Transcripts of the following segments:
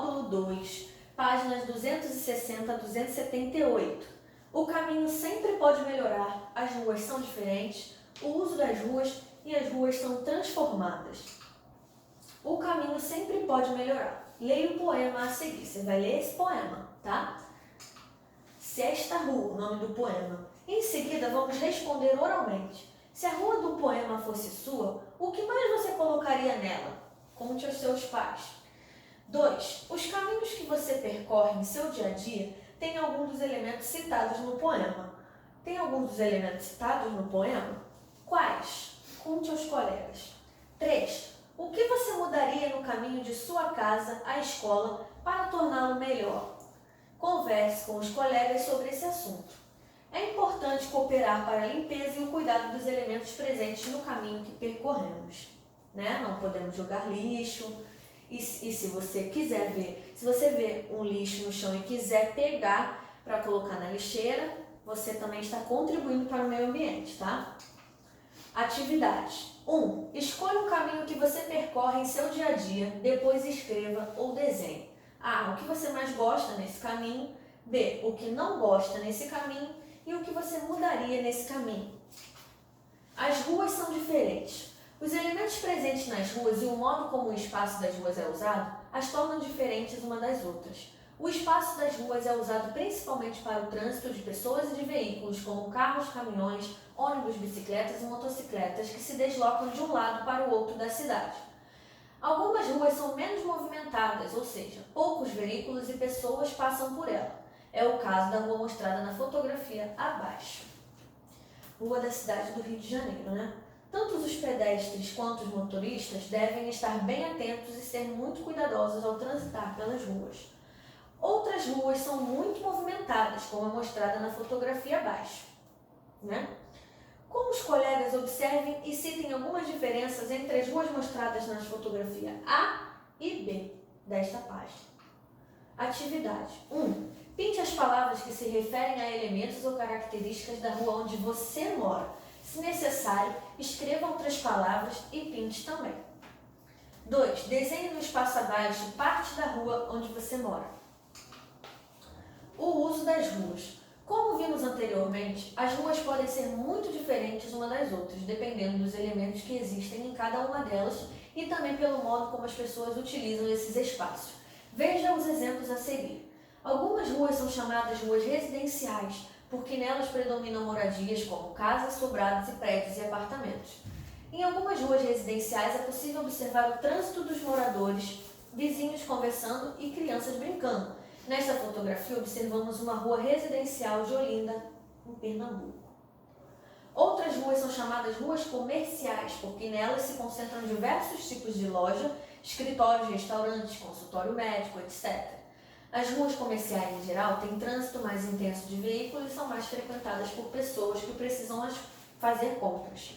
módulo 2, páginas 260 a 278. O caminho sempre pode melhorar, as ruas são diferentes, o uso das ruas e as ruas são transformadas. O caminho sempre pode melhorar. Leia o poema a seguir. Você vai ler esse poema, tá? Sexta Rua, o nome do poema. Em seguida, vamos responder oralmente. Se a rua do poema fosse sua, o que mais você colocaria nela? Conte aos seus pais. 2. Os caminhos que você percorre em seu dia a dia têm algum dos elementos citados no poema. Tem algum dos elementos citados no poema? Quais? Conte aos colegas. 3. O que você mudaria no caminho de sua casa à escola para torná-lo melhor? Converse com os colegas sobre esse assunto. É importante cooperar para a limpeza e o cuidado dos elementos presentes no caminho que percorremos, né? Não podemos jogar lixo. E se você quiser ver, se você vê um lixo no chão e quiser pegar para colocar na lixeira, você também está contribuindo para o meio ambiente, tá? Atividade. 1. Escolha um caminho que você percorre em seu dia a dia, depois escreva ou desenhe. A. O que você mais gosta nesse caminho. B. O que não gosta nesse caminho e o que você mudaria nesse caminho. As ruas são diferentes. Os elementos presentes nas ruas e o modo como o espaço das ruas é usado as tornam diferentes uma das outras. O espaço das ruas é usado principalmente para o trânsito de pessoas e de veículos, como carros, caminhões, ônibus, bicicletas e motocicletas que se deslocam de um lado para o outro da cidade. Algumas ruas são menos movimentadas, ou seja, poucos veículos e pessoas passam por ela. É o caso da rua mostrada na fotografia abaixo. Rua da cidade do Rio de Janeiro, né? Tanto os pedestres quanto os motoristas devem estar bem atentos e ser muito cuidadosos ao transitar pelas ruas. Outras ruas são muito movimentadas, como é mostrada na fotografia abaixo, né? Como os colegas observem e citem algumas diferenças entre as ruas mostradas nas fotografias A e B desta página. Atividade 1. Pinte as palavras que se referem a elementos ou características da rua onde você mora. Se necessário, escreva outras palavras e pinte também. 2. Desenhe no espaço abaixo parte da rua onde você mora. O uso das ruas. Como vimos anteriormente, as ruas podem ser muito diferentes uma das outras, dependendo dos elementos que existem em cada uma delas e também pelo modo como as pessoas utilizam esses espaços. Veja os exemplos a seguir. Algumas ruas são chamadas ruas residenciais, porque nelas predominam moradias como casas, sobrados e prédios e apartamentos. Em algumas ruas residenciais é possível observar o trânsito dos moradores, vizinhos conversando e crianças brincando. Nesta fotografia observamos uma rua residencial de Olinda, em Pernambuco. Outras ruas são chamadas ruas comerciais, porque nelas se concentram diversos tipos de loja, escritórios, restaurantes, consultório médico, etc. As ruas comerciais, em geral, têm trânsito mais intenso de veículos e são mais frequentadas por pessoas que precisam fazer compras.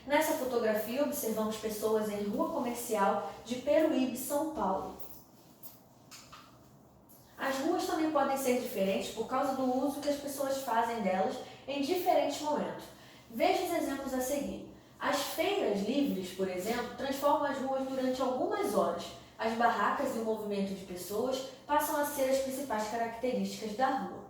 Nessa fotografia, observamos pessoas em rua comercial de Peruíbe, São Paulo. As ruas também podem ser diferentes por causa do uso que as pessoas fazem delas em diferentes momentos. Veja os exemplos a seguir. As feiras livres, por exemplo, transformam as ruas durante algumas horas. As barracas e o movimento de pessoas passam a ser as principais características da rua.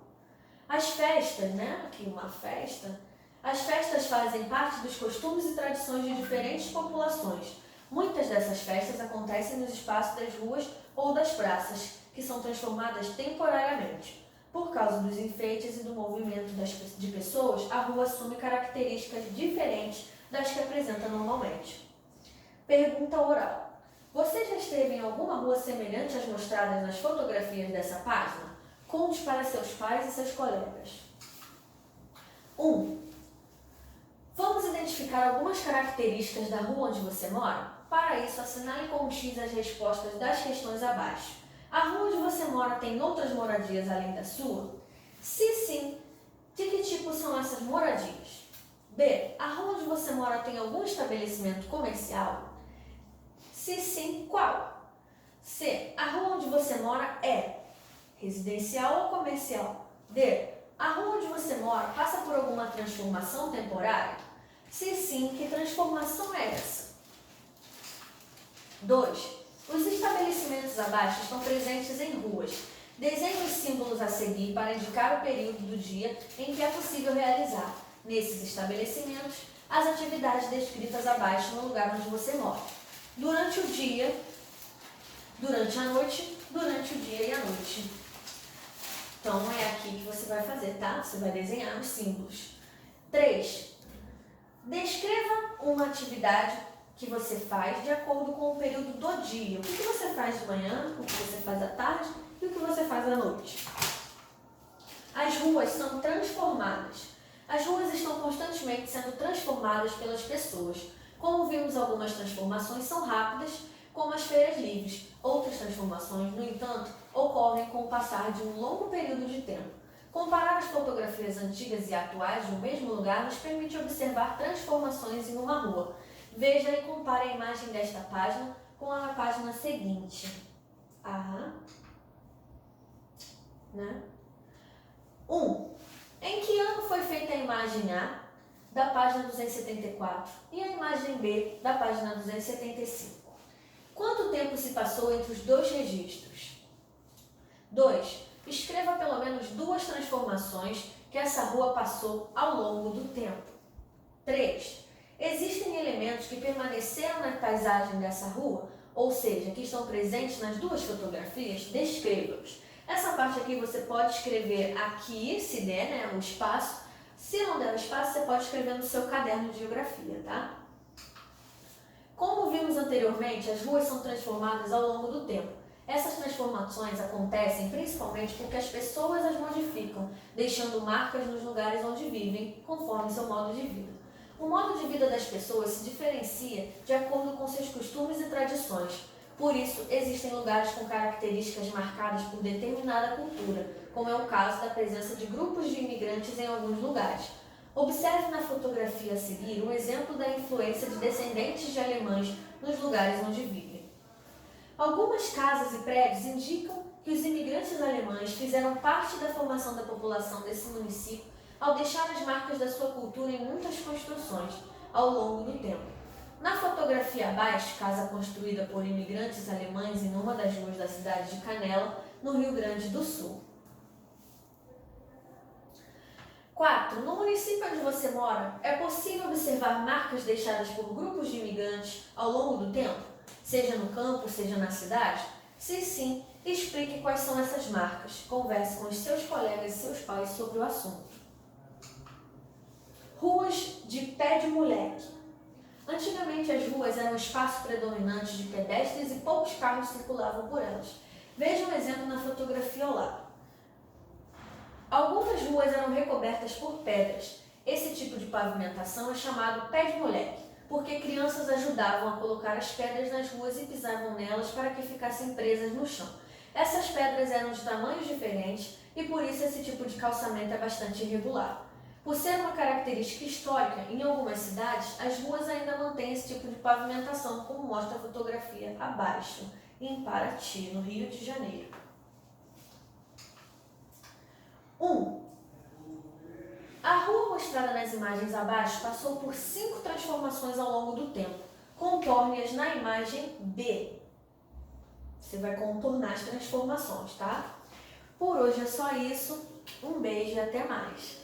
As festas, né? Aqui uma festa. As festas fazem parte dos costumes e tradições de diferentes populações. Muitas dessas festas acontecem nos espaços das ruas ou das praças, que são transformadas temporariamente. Por causa dos enfeites e do movimento de pessoas, a rua assume características diferentes das que apresenta normalmente. Pergunta oral. Você já esteve em alguma rua semelhante às mostradas nas fotografias dessa página? Conte para seus pais e seus colegas. 1. Vamos identificar algumas características da rua onde você mora? Para isso, assinale com um X as respostas das questões abaixo. A rua onde você mora tem outras moradias além da sua? Se sim, de que tipo são essas moradias? B. A rua onde você mora tem algum estabelecimento comercial? Se sim, qual? C. A rua onde você mora é residencial ou comercial? D. A rua onde você mora passa por alguma transformação temporária? Se sim, que transformação é essa? 2. Os estabelecimentos abaixo estão presentes em ruas. Desenhe os símbolos a seguir para indicar o período do dia em que é possível realizar, nesses estabelecimentos, as atividades descritas abaixo no lugar onde você mora. Durante o dia, durante a noite, durante o dia e a noite. Então, é aqui que você vai fazer, tá? Você vai desenhar os símbolos. 3. Descreva uma atividade que você faz de acordo com o período do dia. O que você faz de manhã, o que você faz à tarde e o que você faz à noite. As ruas são transformadas. As ruas estão constantemente sendo transformadas pelas pessoas. Como vimos, algumas transformações são rápidas, como as feiras livres. Outras transformações, no entanto, ocorrem com o passar de um longo período de tempo. Comparar as fotografias antigas e atuais no mesmo lugar nos permite observar transformações em uma rua. Veja e compare a imagem desta página com a página seguinte. Né? 1. Em que ano foi feita a imagem A da página 274 e a imagem B da página 275? Quanto tempo se passou entre os dois registros? 2. Escreva pelo menos 2 transformações que essa rua passou ao longo do tempo. 3. Existem elementos que permaneceram na paisagem dessa rua, ou seja, que estão presentes nas 2 fotografias? Descreva-os. Essa parte aqui você pode escrever aqui, se der, né, o espaço. Se não der o espaço, você pode escrever no seu caderno de geografia, tá? Como vimos anteriormente, as ruas são transformadas ao longo do tempo. Essas transformações acontecem principalmente porque as pessoas as modificam, deixando marcas nos lugares onde vivem, conforme seu modo de vida. O modo de vida das pessoas se diferencia de acordo com seus costumes e tradições. Por isso, existem lugares com características marcadas por determinada cultura, como é o caso da presença de grupos de imigrantes em alguns lugares. Observe na fotografia a seguir um exemplo da influência de descendentes de alemães nos lugares onde vivem. Algumas casas e prédios indicam que os imigrantes alemães fizeram parte da formação da população desse município ao deixar as marcas da sua cultura em muitas construções ao longo do tempo. Na fotografia abaixo, casa construída por imigrantes alemães em uma das ruas da cidade de Canela, no Rio Grande do Sul. 4. No município onde você mora, é possível observar marcas deixadas por grupos de imigrantes ao longo do tempo, seja no campo, seja na cidade? Se sim, explique quais são essas marcas. Converse com os seus colegas e seus pais sobre o assunto. Ruas de pé de moleque. Antigamente, as ruas eram um espaço predominante de pedestres e poucos carros circulavam por elas. Veja um exemplo na fotografia ao lado. Algumas ruas eram recobertas por pedras. Esse tipo de pavimentação é chamado pé de moleque, porque crianças ajudavam a colocar as pedras nas ruas e pisavam nelas para que ficassem presas no chão. Essas pedras eram de tamanhos diferentes e por isso esse tipo de calçamento é bastante irregular. Por ser uma característica histórica, em algumas cidades, as ruas ainda mantêm esse tipo de pavimentação, como mostra a fotografia abaixo, em Paraty, no Rio de Janeiro. 1. A rua mostrada nas imagens abaixo passou por 5 transformações ao longo do tempo. Contorne-as na imagem B. Você vai contornar as transformações, tá? Por hoje é só isso. Um beijo e até mais.